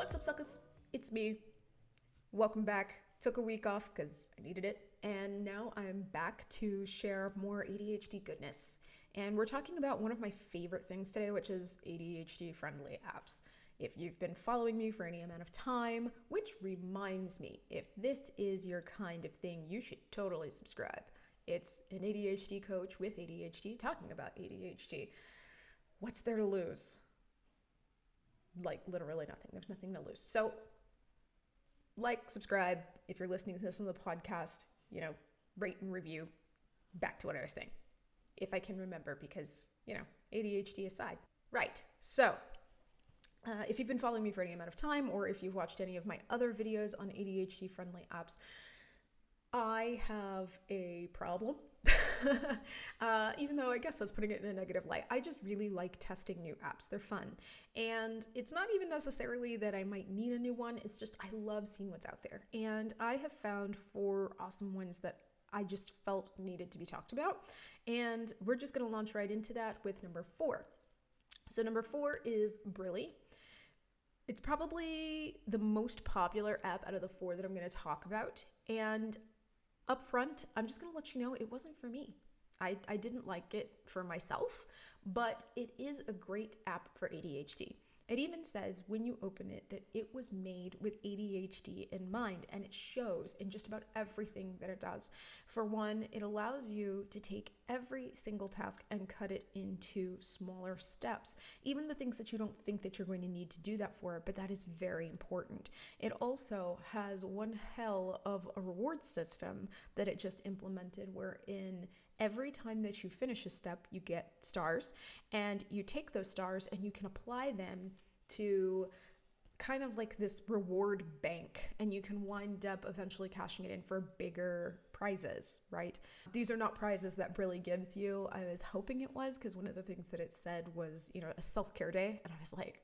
What's up, suckers? It's me. Welcome back. Took a week off because I needed it, and now I'm back to share more ADHD goodness. And we're talking about one of my favorite things today, which is ADHD-friendly apps. If you've been following me for any amount of time, which reminds me, if this is your kind of thing, you should totally subscribe. It's an ADHD coach with ADHD talking about ADHD. What's there to lose? Like literally nothing. There's nothing to lose. So like, subscribe. If you're listening to this on the podcast, rate and review. Back to what I was saying. If I can remember, because, ADHD aside. Right. So if you've been following me for any amount of time, or if you've watched any of my other videos on ADHD friendly apps, I have a problem. Even though I guess that's putting it in a negative light. I just really like testing new apps. They're fun. And it's not even necessarily that I might need a new one. It's just I love seeing what's out there. And I have found 4 awesome ones that I just felt needed to be talked about. And we're just going to launch right into that with number 4. So number 4 is Brili. It's probably the most popular app out of the 4 that I'm going to talk about. And up front, I'm just going to let you know it wasn't for me. I didn't like it for myself, but it is a great app for ADHD. It even says when you open it that it was made with ADHD in mind, and it shows in just about everything that it does. For one, it allows you to take every single task and cut it into smaller steps, even the things that you don't think that you're going to need to do that for, but that is very important. It also has one hell of a reward system that it just implemented, wherein every time that you finish a step, you get stars, and you take those stars and you can apply them to kind of like this reward bank, and you can wind up eventually cashing it in for bigger prizes, right? These are not prizes that Brili gives you. I was hoping it was, because one of the things that it said was, a self-care day, and I was like,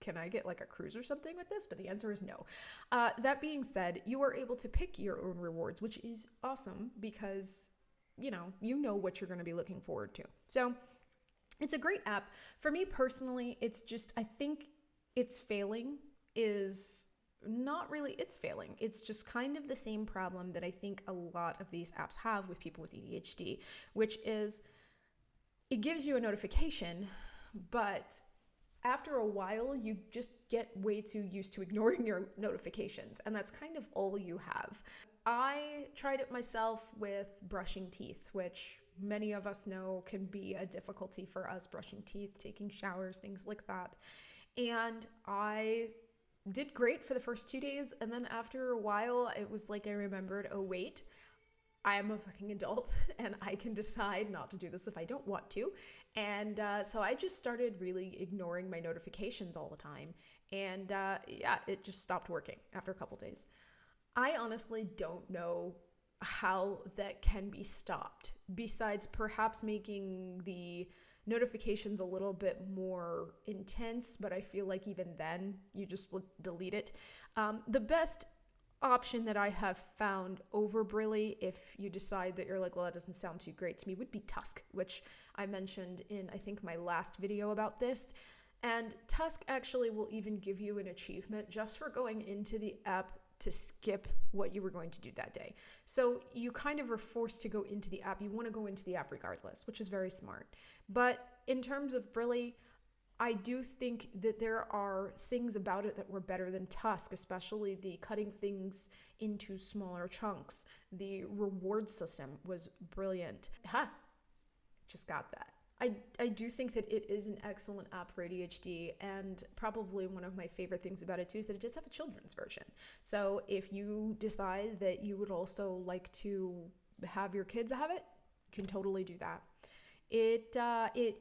can I get like a cruise or something with this? But the answer is no. That being said, you are able to pick your own rewards, which is awesome because, you know what you're going to be looking forward to. So it's a great app. For me personally, it's just, I think it's failing is not really, it's failing. It's just kind of the same problem that I think a lot of these apps have with people with ADHD, which is it gives you a notification, but after a while, you just get way too used to ignoring your notifications, and that's kind of all you have. I tried it myself with brushing teeth, which many of us know can be a difficulty for us, brushing teeth, taking showers, things like that. And I did great for the first 2 days, and then after a while, it was like I remembered, oh wait, I am a fucking adult and I can decide not to do this if I don't want to. And so I just started really ignoring my notifications all the time. And it just stopped working after a couple days. I honestly don't know how that can be stopped, besides perhaps making the notifications a little bit more intense, but I feel like even then you just will delete it. The best option that I have found over Brili, if you decide that you're like, well, that doesn't sound too great to me, would be Tusk, which I mentioned in, I think, my last video about this. And Tusk actually will even give you an achievement just for going into the app to skip what you were going to do that day. So you kind of are forced to go into the app. You want to go into the app regardless, which is very smart. But in terms of Brili, I do think that there are things about it that were better than Tusk, especially the cutting things into smaller chunks. The reward system was brilliant. Just got that. I do think that it is an excellent app for ADHD, and probably one of my favorite things about it too is that it does have a children's version. So if you decide that you would also like to have your kids have it, you can totally do that. It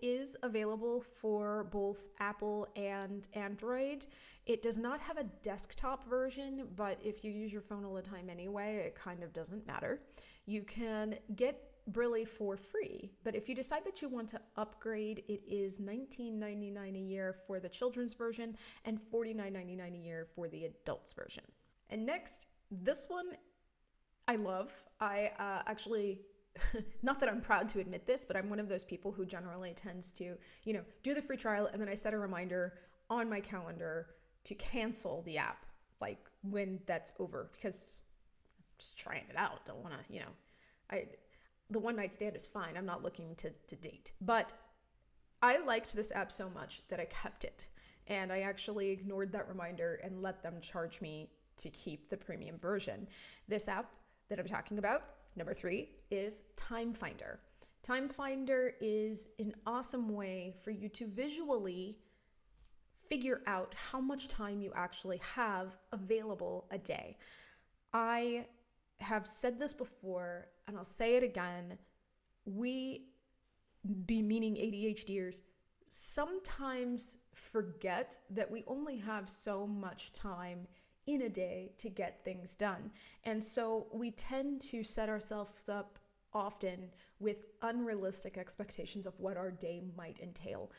is available for both Apple and Android. It does not have a desktop version, but if you use your phone all the time anyway, it kind of doesn't matter. You can get Brili for free, but if you decide that you want to upgrade, it is $19.99 a year for the children's version and $49.99 a year for the adults version. And next, this one I love. I actually not that I'm proud to admit this, but I'm one of those people who generally tends to, do the free trial, and then I set a reminder on my calendar to cancel the app, like when that's over, because I'm just trying it out. Don't want to, the one night stand is fine. I'm not looking to date, but I liked this app so much that I kept it. And I actually ignored that reminder and let them charge me to keep the premium version. This app that I'm talking about, number 3, is TimeFinder. TimeFinder is an awesome way for you to visually figure out how much time you actually have available a day. I have said this before, and I'll say it again. We, meaning ADHDers, sometimes forget that we only have so much time in a day to get things done. And so we tend to set ourselves up often with unrealistic expectations of what our day might entail.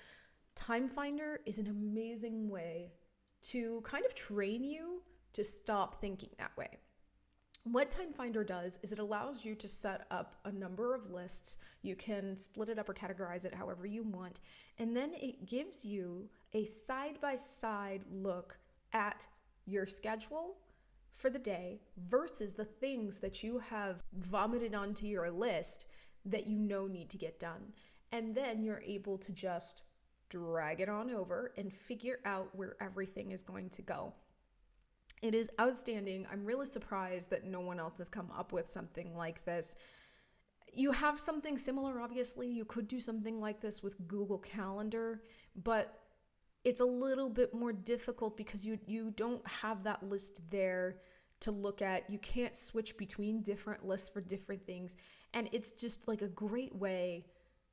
TimeFinder is an amazing way to kind of train you to stop thinking that way. What TimeFinder does is it allows you to set up a number of lists. You can split it up or categorize it however you want. And then it gives you a side-by-side look at your schedule for the day versus the things that you have vomited onto your list that you know need to get done. And then you're able to just drag it on over and figure out where everything is going to go. It is outstanding. I'm really surprised that no one else has come up with something like this. You have something similar, obviously. You could do something like this with Google Calendar, but it's a little bit more difficult because you don't have that list there to look at. You can't switch between different lists for different things. And it's just like a great way,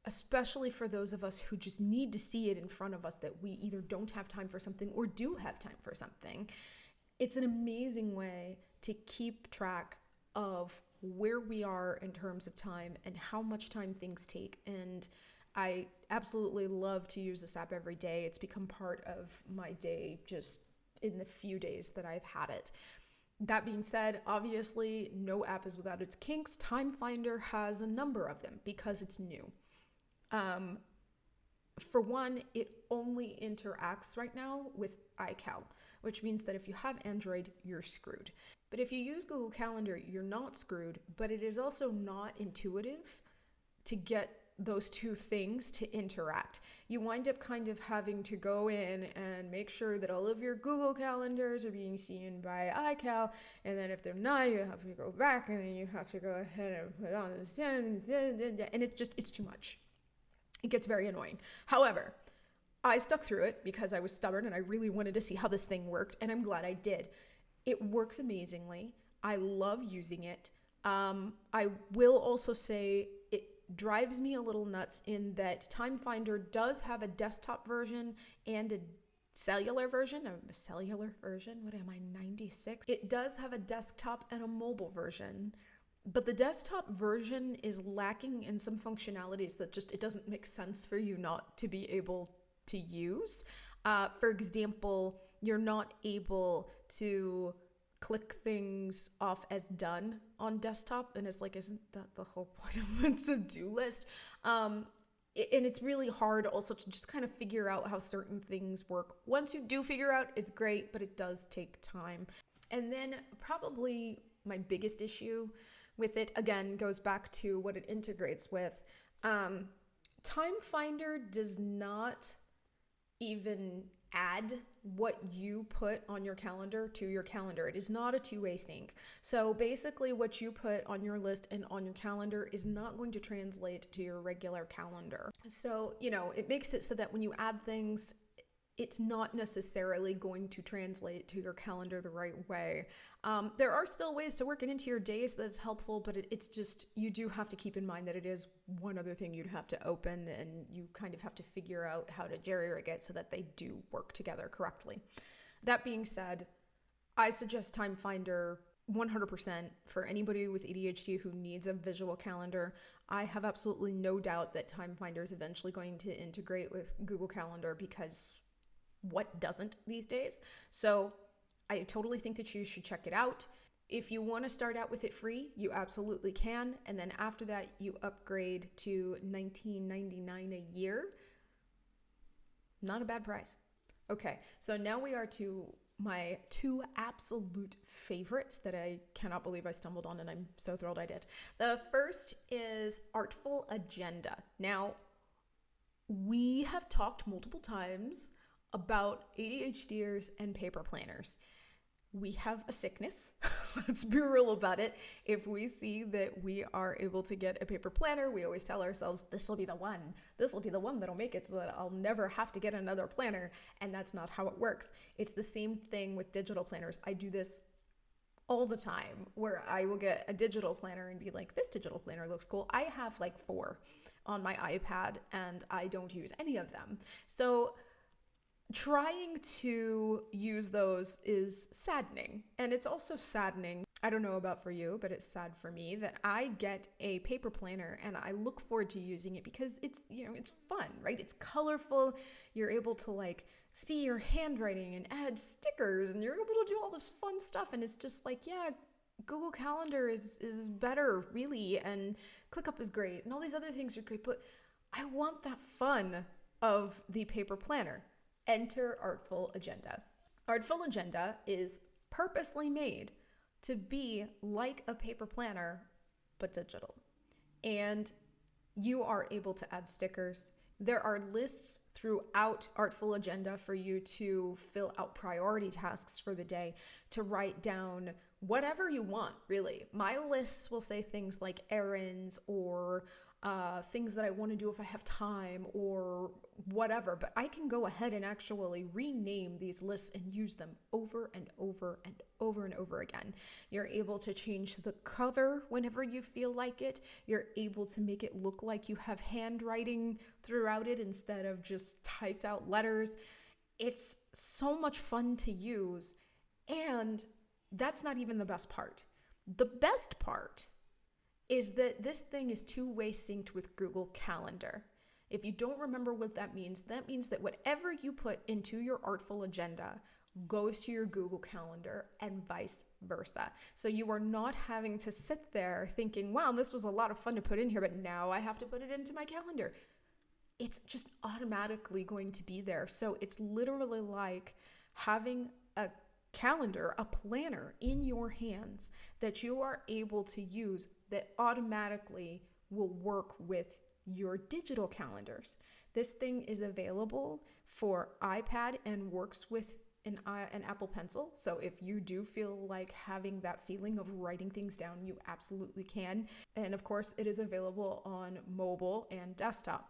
especially for those of us who just need to see it in front of us, that we either don't have time for something or do have time for something. It's an amazing way to keep track of where we are in terms of time and how much time things take. And I absolutely love to use this app every day. It's become part of my day just in the few days that I've had it. That being said, obviously, no app is without its kinks. TimeFinder has a number of them because it's new. For one, it only interacts right now with iCal, which means that if you have Android, you're screwed. But if you use Google Calendar, you're not screwed, but it is also not intuitive to get those two things to interact. You wind up kind of having to go in and make sure that all of your Google calendars are being seen by iCal, and then if they're not, you have to go back and then you have to go ahead and put on the and it's too much. It gets very annoying. However, I stuck through it because I was stubborn and I really wanted to see how this thing worked, and I'm glad I did. It works amazingly. I love using it. I will also say it drives me a little nuts in that TimeFinder does have a desktop version and a cellular version. What am I, 96? It does have a desktop and a mobile version. But the desktop version is lacking in some functionalities that just, it doesn't make sense for you not to be able to use. For example, you're not able to click things off as done on desktop. And it's like, isn't that the whole point of a to-do list? And it's really hard also to just kind of figure out how certain things work. Once you do figure out, it's great, but it does take time. And then probably my biggest issue with it, again, goes back to what it integrates with. TimeFinder does not even add what you put on your calendar to your calendar. It is not a two-way sync. So basically what you put on your list and on your calendar is not going to translate to your regular calendar. So, it makes it so that when you add things, it's not necessarily going to translate to your calendar the right way. There are still ways to work it into your days that's helpful, but it's just, you do have to keep in mind that it is one other thing you'd have to open, and you kind of have to figure out how to jerry-rig it so that they do work together correctly. That being said, I suggest TimeFinder 100% for anybody with ADHD who needs a visual calendar. I have absolutely no doubt that TimeFinder is eventually going to integrate with Google Calendar, because what doesn't these days? So I totally think that you should check it out. If you want to start out with it free, you absolutely can. And then after that, you upgrade to $19.99 a year. Not a bad price. Okay, so now we are to my two absolute favorites that I cannot believe I stumbled on, and I'm so thrilled I did. The first is Artful Agenda. Now, we have talked multiple times about ADHDers and paper planners. We have a sickness. Let's be real about it. If we see that we are able to get a paper planner, we always tell ourselves, this will be the one. This will be the one that'll make it so that I'll never have to get another planner. And that's not how it works. It's the same thing with digital planners. I do this all the time where I will get a digital planner and be like, this digital planner looks cool. I have like 4 on my iPad and I don't use any of them. So trying to use those is saddening. And it's also saddening, I don't know about for you, but it's sad for me that I get a paper planner and I look forward to using it because it's, it's fun, right? It's colorful. You're able to like see your handwriting and add stickers and you're able to do all this fun stuff. And it's just like, yeah, Google Calendar is better really. And ClickUp is great. And all these other things are great, but I want that fun of the paper planner. Enter Artful Agenda. Artful Agenda is purposely made to be like a paper planner, but digital. And you are able to add stickers. There are lists throughout Artful Agenda for you to fill out priority tasks for the day, to write down whatever you want, really. My lists will say things like errands or things that I want to do if I have time or whatever, but I can go ahead and actually rename these lists and use them over and over and over and over again. You're able to change the cover whenever you feel like it. You're able to make it look like you have handwriting throughout it instead of just typed out letters. It's so much fun to use, and that's not even the best part. The best part is that this thing is two-way synced with Google Calendar. If you don't remember what that means that whatever you put into your Artful Agenda goes to your Google Calendar and vice versa. So you are not having to sit there thinking, wow, this was a lot of fun to put in here, but now I have to put it into my calendar. It's just automatically going to be there. So it's literally like having a calendar, a planner in your hands that you are able to use that automatically will work with your digital calendars. This thing is available for iPad and works with an Apple Pencil. So if you do feel like having that feeling of writing things down, you absolutely can. And of course, it is available on mobile and desktop.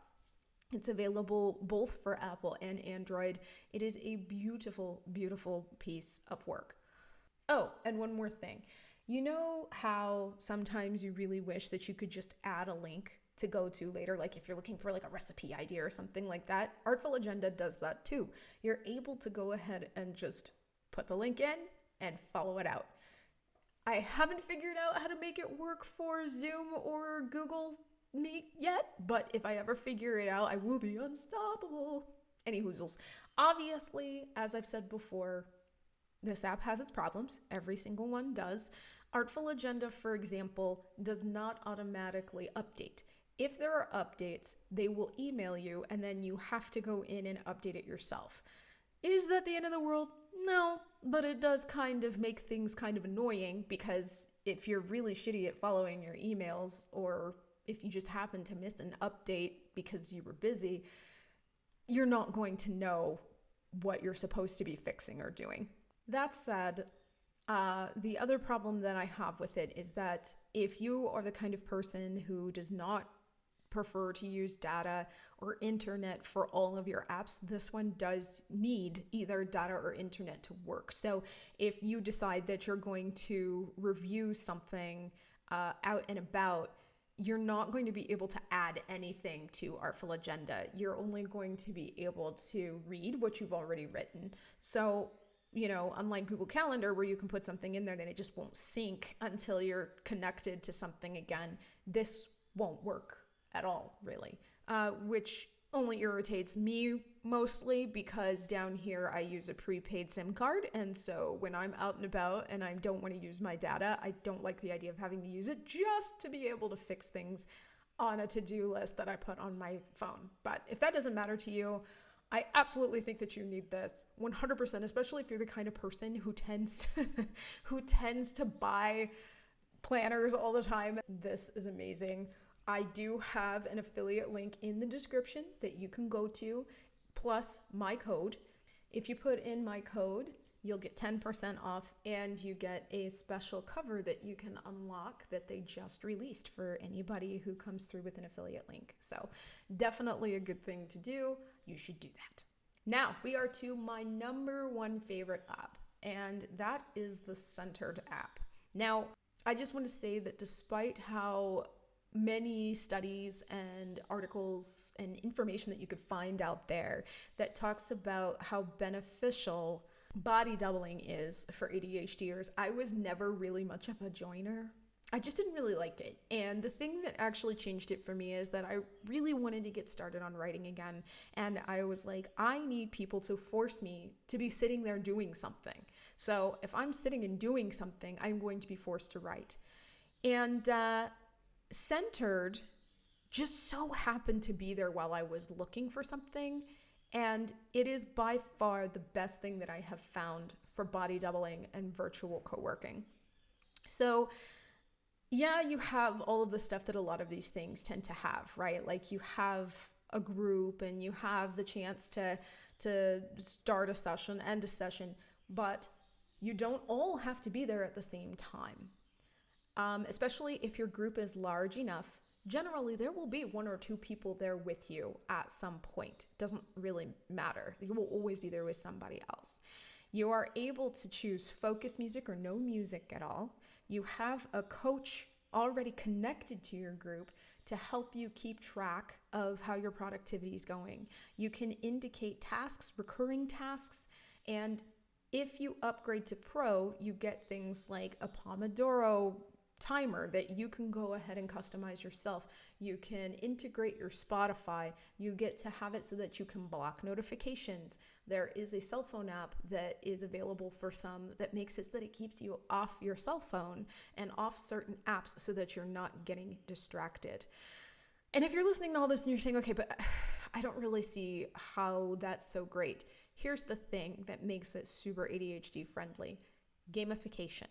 It's available both for Apple and Android. It is a beautiful, beautiful piece of work. Oh, and one more thing. You know how sometimes you really wish that you could just add a link to go to later, like if you're looking for like a recipe idea or something like that? Artful Agenda does that too. You're able to go ahead and just put the link in and follow it out. I haven't figured out how to make it work for Zoom or Google Meet yet, but if I ever figure it out, I will be unstoppable. Any hoozles. Obviously, as I've said before, this app has its problems. Every single one does. Artful Agenda, for example, does not automatically update. If there are updates, they will email you and then you have to go in and update it yourself. Is that the end of the world? No, but it does kind of make things kind of annoying because if you're really shitty at following your emails or if you just happen to miss an update because you were busy, you're not going to know what you're supposed to be fixing or doing. That said, the other problem that I have with it is that if you are the kind of person who does not prefer to use data or internet for all of your apps, this one does need either data or internet to work. So if you decide that you're going to review something out and about, you're not going to be able to add anything to Artful Agenda. You're only going to be able to read what you've already written. So, unlike Google Calendar where you can put something in there, then it just won't sync until you're connected to something again. This won't work at all, really, which only irritates me mostly because down here I use a prepaid SIM card, and so when I'm out and about and I don't want to use my data, I don't like the idea of having to use it just to be able to fix things on a to-do list that I put on my phone. But if that doesn't matter to you, I absolutely think that you need this 100%, especially if you're the kind of person who tends who tends to buy planners all the time. This is amazing. I do have an affiliate link in the description that you can go to, plus my code. If you put in my code, you'll get 10% off, and you get a special cover that you can unlock that they just released for anybody who comes through with an affiliate link. So definitely a good thing to do. You should do that. Now we are to my number one favorite app, and that is the Centered app. Now, I just want to say that despite how many studies and articles and information that you could find out there that talks about how beneficial body doubling is for ADHDers, I was never really much of a joiner. I just didn't really like it. And the thing that actually changed it for me is that I really wanted to get started on writing again. And I was like, I need people to force me to be sitting there doing something. So if I'm sitting and doing something, I'm going to be forced to write. And Centered just so happened to be there while I was looking for something. And it is by far the best thing that I have found for body doubling and virtual co-working. So yeah, you have all of the stuff that a lot of these things tend to have, right? Like you have a group and you have the chance to start a session, end a session, but you don't all have to be there at the same time. Especially if your group is large enough, generally there will be one or two people there with you at some point. It doesn't really matter. You will always be there with somebody else. You are able to choose focus music or no music at all. You have a coach already connected to your group to help you keep track of how your productivity is going. You can indicate tasks, recurring tasks, and if you upgrade to Pro, you get things like a Pomodoro timer that you can go ahead and customize yourself. You can integrate your Spotify. You get to have it so that you can block notifications. There is a cell phone app that is available for some that makes it so that it keeps you off your cell phone and off certain apps so that you're not getting distracted. And if you're listening to all this and you're saying, okay, but I don't really see how that's so great. Here's the thing that makes it super ADHD friendly: gamification.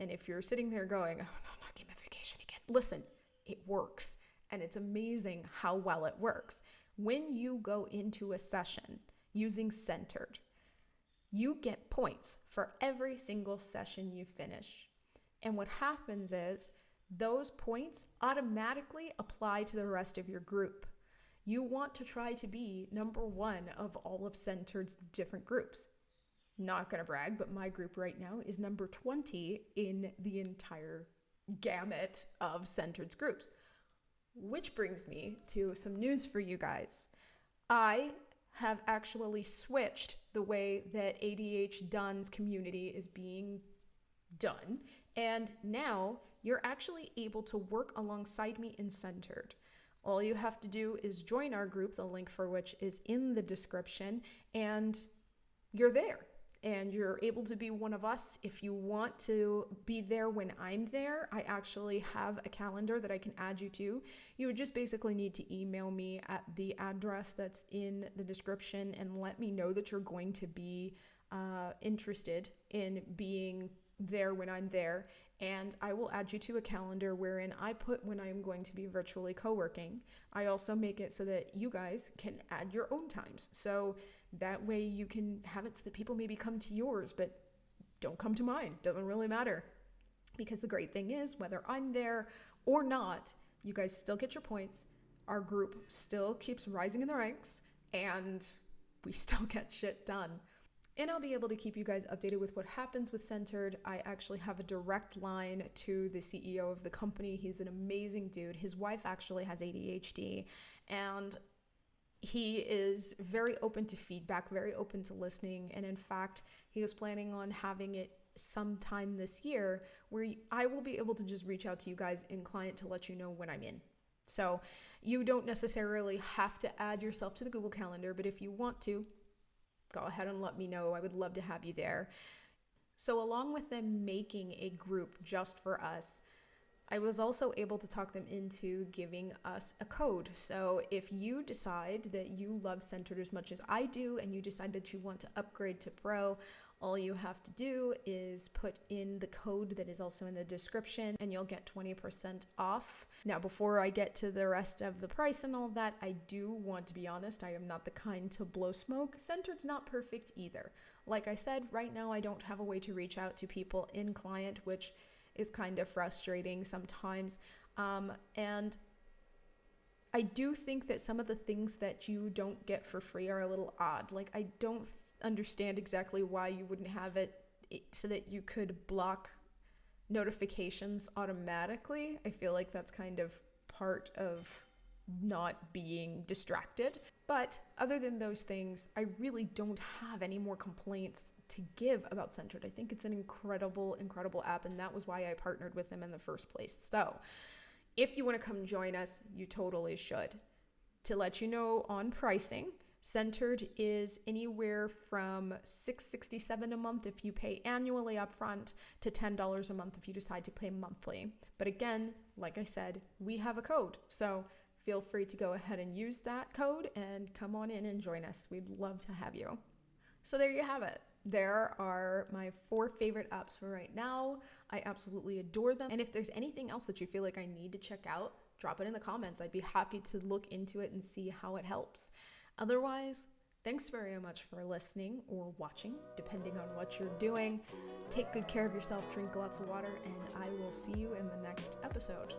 And if you're sitting there going, oh no, not gamification again, listen, it works. And it's amazing how well it works. When you go into a session using Centered, you get points for every single session you finish. And what happens is those points automatically apply to the rest of your group. You want to try to be number one of all of Centered's different groups. Not going to brag, but my group right now is number 20 in the entire gamut of Centered's groups. Which brings me to some news for you guys. I have actually switched the way that ADHD-Done's community is being done, and now you're actually able to work alongside me in Centered. All you have to do is join our group, the link for which is in the description, and you're there. And you're able to be one of us. If you want to be there when I'm there, I actually have a calendar that I can add you to. You would just basically need to email me at the address that's in the description and let me know that you're going to be interested in being there when I'm there. And I will add you to a calendar wherein I put when I'm going to be virtually co-working. I also make it so that you guys can add your own times. So that way you can have it so that people maybe come to yours, but don't come to mine. Doesn't really matter. Because the great thing is, whether I'm there or not, you guys still get your points. Our group still keeps rising in the ranks, and we still get shit done. And I'll be able to keep you guys updated with what happens with Centered. I actually have a direct line to the CEO of the company. He's an amazing dude. His wife actually has ADHD, and he is very open to feedback, very open to listening. And in fact, he was planning on having it sometime this year where I will be able to just reach out to you guys in client to let you know when I'm in. So you don't necessarily have to add yourself to the Google Calendar, but if you want to, go ahead and let me know. I would love to have you there. So along with them making a group just for us, I was also able to talk them into giving us a code. So if you decide that you love Centered as much as I do and you decide that you want to upgrade to Pro, all you have to do is put in the code that is also in the description and you'll get 20% off. Now, before I get to the rest of the price and all that, I do want to be honest, I am not the kind to blow smoke. Centered's not perfect either. Like I said, right now I don't have a way to reach out to people in client, which is kind of frustrating sometimes. And I do think that some of the things that you don't get for free are a little odd. Like, I don't understand exactly why you wouldn't have it so that you could block notifications automatically. I feel like that's kind of part of not being distracted. But other than those things, I really don't have any more complaints to give about Centered. I think it's an incredible, incredible app, and that was why I partnered with them in the first place. So if you want to come join us, you totally should. To let you know on pricing, Centered is anywhere from $6.67 a month if you pay annually upfront to $10 a month if you decide to pay monthly. But again, like I said, we have a code. So feel free to go ahead and use that code and come on in and join us. We'd love to have you. So there you have it. There are my 4 favorite apps for right now. I absolutely adore them. And if there's anything else that you feel like I need to check out, drop it in the comments. I'd be happy to look into it and see how it helps. Otherwise, thanks very much for listening or watching, depending on what you're doing. Take good care of yourself, drink lots of water, and I will see you in the next episode.